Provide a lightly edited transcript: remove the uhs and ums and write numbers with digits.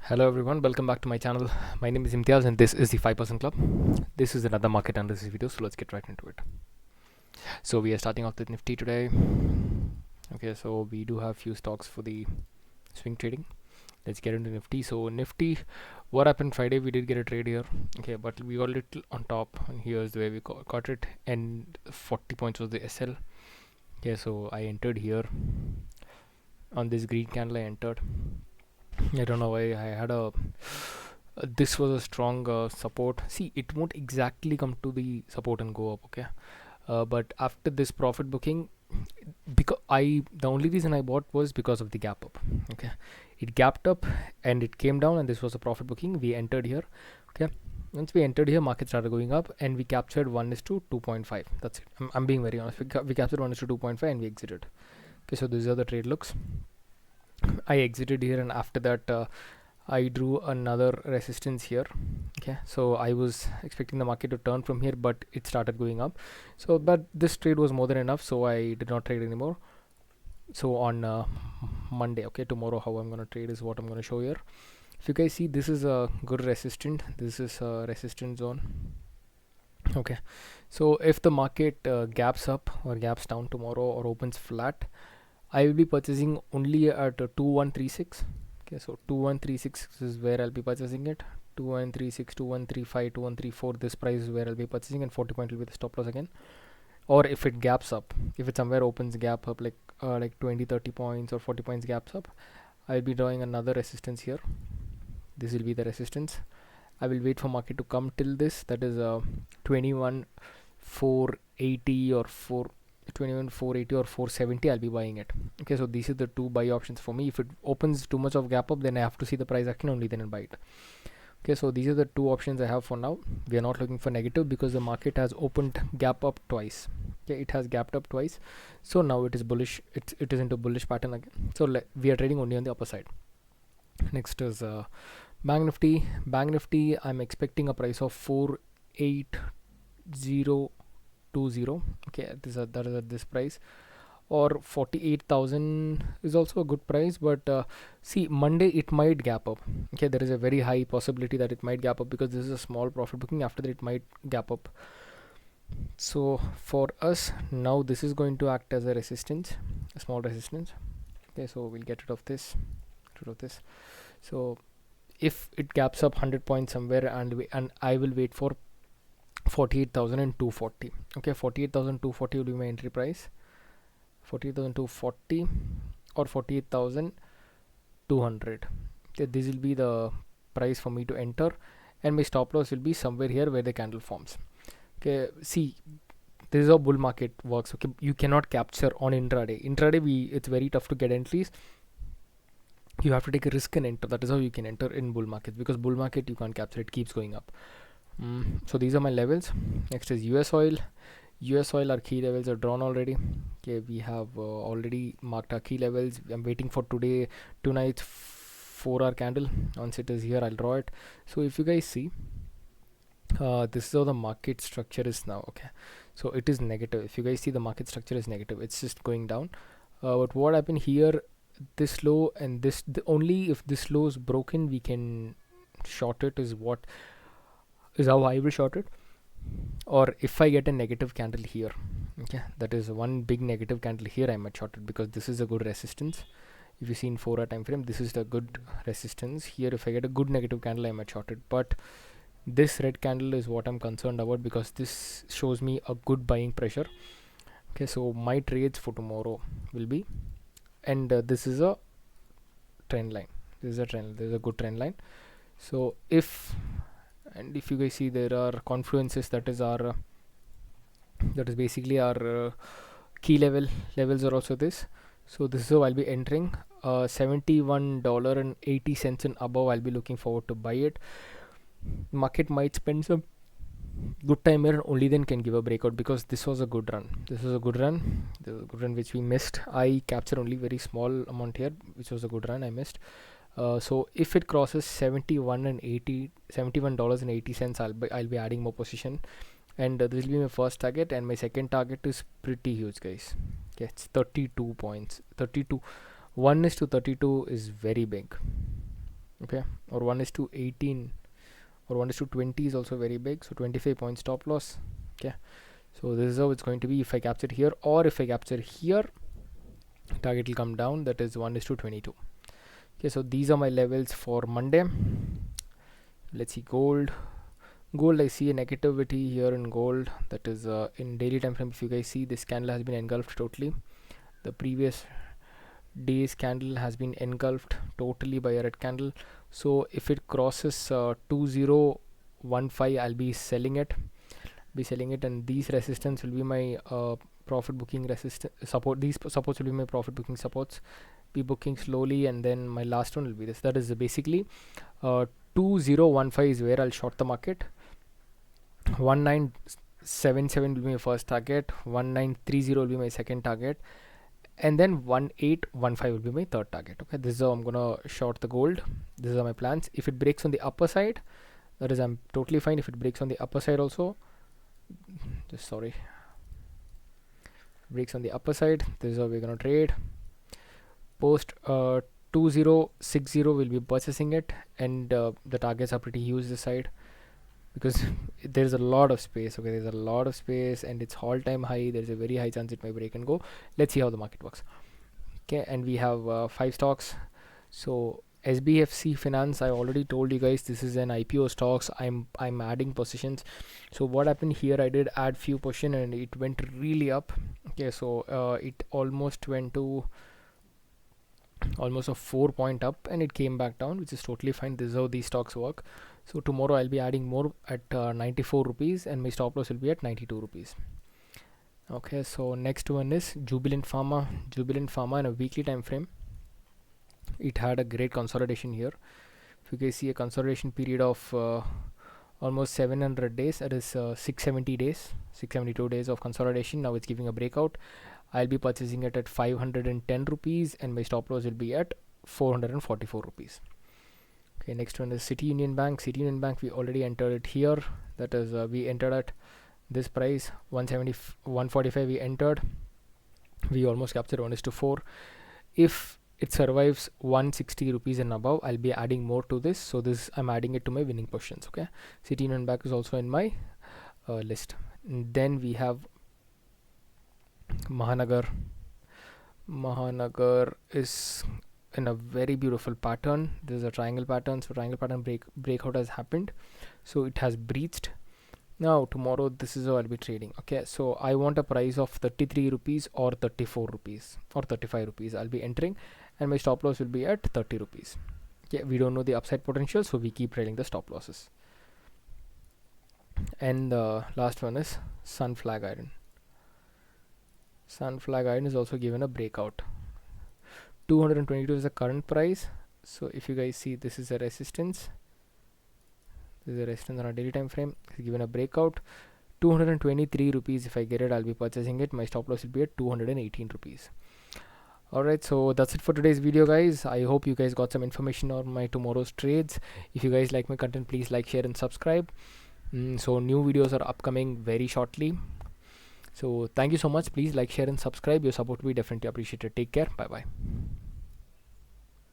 Hello everyone, welcome back to my channel. My name is Imtiaz and this is the 5% Club. This is another market analysis video, so let's get right into it. So we are starting off with Nifty today. Okay, so we do have few stocks for the swing trading. Let's get into Nifty. So Nifty, what happened Friday? We did get a trade here. Okay, but we got a little on top, and here's the way we got it. And 40 points was the SL. Okay, so I entered here on this green candle. I entered. I don't know why I had a this was a strong support. See, it won't exactly come to the support and go up, okay? But after this profit booking, because the only reason I bought was because of the gap up. Okay, it gapped up and it came down, and this was a profit booking. We entered here. Okay, once we entered here, market started going up, and we captured 1 is to 2.5. That's it. I'm being very honest. We captured 1 is to 2.5, and we exited. Okay, so these are the trade looks. I exited here, and after that I drew another resistance here. Okay, so I was expecting the market to turn from here, but it started going up. So but this trade was more than enough, so I did not trade anymore. So on Monday, okay, tomorrow how I'm gonna trade is what I'm gonna show here. If you guys see, this is a good resistance. This is a resistance zone. Okay, so if the market gaps up or gaps down tomorrow or opens flat, I will be purchasing only at 2136. Okay, so 2136 is where I'll be purchasing it. 2136, 2135, 2134. This price is where I'll be purchasing, and 40 point will be the stop loss again. Or if it gaps up, if it somewhere opens gap up like 20, 30 points or 40 points gaps up, I'll be drawing another resistance here. This will be the resistance. I will wait for market to come till this. That is 21,480 or 480 or 470. I'll be buying it. Okay, so these are the two buy options for me. If it opens too much of gap up, then I have to see the price action, only then I'll buy it. Okay, so these are the two options I have for now. We are not looking for negative because the market has opened gap up twice. Okay, it has gapped up twice, so now it is bullish. It is into bullish pattern again. So we are trading only on the upper side. Next is Bank Nifty. Bank Nifty, I'm expecting a price of 48020. Okay, that is at this price, or 48,000 is also a good price. But see, Monday it might gap up. Okay, there is a very high possibility that it might gap up because this is a small profit booking. After that, it might gap up. So for us now, this is going to act as a resistance, a small resistance. Okay, so we'll get rid of this. So if it gaps up 100 points somewhere, and I will wait for 48,240. Okay, 48,240 will be my entry price. 48,240 or 48,200. Okay, this will be the price for me to enter, and my stop loss will be somewhere here where the candle forms. Okay, see, this is how bull market works. Okay, you cannot capture on intraday. It's very tough to get entries. You have to take a risk and enter. That is how you can enter in bull markets, because bull market you can't capture, it keeps going up. So these are my levels. Next is US oil. US oil, our key levels are drawn already. Okay, we have already marked our key levels. I'm waiting for tonight's 4-hour candle. Once it is here, I'll draw it. So if you guys see, this is how the market structure is now. Okay, so it is negative. If you guys see, the market structure is negative, it's just going down. But what happened here, this low and only if this low is broken we can short it, is how I will short it. Or if I get a negative candle here, okay, that is one big negative candle here, I might short it, because this is a good resistance. If you see in 4-hour time frame, this is the good resistance here. If I get a good negative candle, I might short it. But this red candle is what I'm concerned about, because this shows me a good buying pressure. Okay, so my trades for tomorrow will be, and this is a trend line. This is a good trend line. So if you guys see, there are confluences, that is basically our key levels are also this. So this is how I'll be entering. $71.80 and above, I'll be looking forward to buy it. Market might spend some good time here, only then can give a breakout, because this was a good run. This was a good run which we missed. I captured only very small amount here, which was a good run I missed. So if it crosses $71.80, I'll be adding more position, and this will be my first target. And my second target is pretty huge, guys. Okay, it's 32 points. 32 1 is to 32 is very big. okay, or 1 is to 18 or 1 is to 20 is also very big, so 25 point stop loss. Okay, so this is how it's going to be if I capture here, or if I capture here, target will come down, that is 1 is to 22. Okay, so these are my levels for Monday. Let's see gold. I see a negativity here in gold, that is in daily time frame. If you guys see, this candle has been engulfed totally. The previous day's candle has been engulfed totally by a red candle. So if it crosses 2015, I'll be selling it, and these resistance will be my profit booking resistance support. These supports will be my profit booking supports. Be booking slowly, and then my last one will be this. That is basically 2015 is where I'll short the market. 1977 will be my first target, 1930 will be my second target, and then 1815 will be my third target. Okay, this is how I'm gonna short the gold. These are my plans. If it breaks on the upper side, that is, I'm totally fine. If it breaks on the upper side also, just sorry, breaks on the upper side, this is how we're gonna trade. Post 2060 will be purchasing it, and the targets are pretty huge this side, because there's a lot of space. Okay, there's a lot of space, and it's all-time high. There's a very high chance it may break and go. Let's see how the market works. Okay, and we have 5 stocks. So SBFC Finance, I already told you guys, this is an IPO stocks. I'm adding positions. So what happened here, I did add few position and it went really up. Okay, so it almost went to almost a 4 point up, and it came back down, which is totally fine. This is how these stocks work. So tomorrow I'll be adding more at 94 rupees, and my stop loss will be at 92 rupees. Okay, so next one is Jubilant Pharma. In a weekly time frame, it had a great consolidation here. If you guys see a consolidation period of almost 700 days, that is 670 days, 672 days of consolidation. Now it's giving a breakout. I'll be purchasing it at 510 rupees, and my stop loss will be at 444 rupees. Okay, next one is City Union Bank. We already entered it here. That is, we entered at this price 145. We entered. We almost captured 1:4. If it survives 160 rupees and above, I'll be adding more to this. So this, I'm adding it to my winning positions. Okay, City Union Bank is also in my list. And then we have Mahanagar. Mahanagar is in a very beautiful pattern. This is a triangle pattern. So triangle pattern breakout has happened. So it has breached. Now tomorrow, this is how I'll be trading. Okay, so I want a price of 33 rupees or 34 rupees or 35 rupees. I'll be entering, and my stop loss will be at 30 rupees. Okay, we don't know the upside potential, so we keep trailing the stop losses. And the last one is Sunflag Iron. Sunflag Iron is also given a breakout. 222 is the current price. So if you guys see, this is a resistance. This is a resistance on a daily time frame. It's given a breakout. 223 rupees. If I get it, I'll be purchasing it. My stop loss will be at 218 rupees. Alright, so that's it for today's video, guys. I hope you guys got some information on my tomorrow's trades. If you guys like my content, please like, share and subscribe. So new videos are upcoming very shortly. So thank you so much. Please like, share and subscribe. Your support will be definitely appreciated. Take care. Bye bye.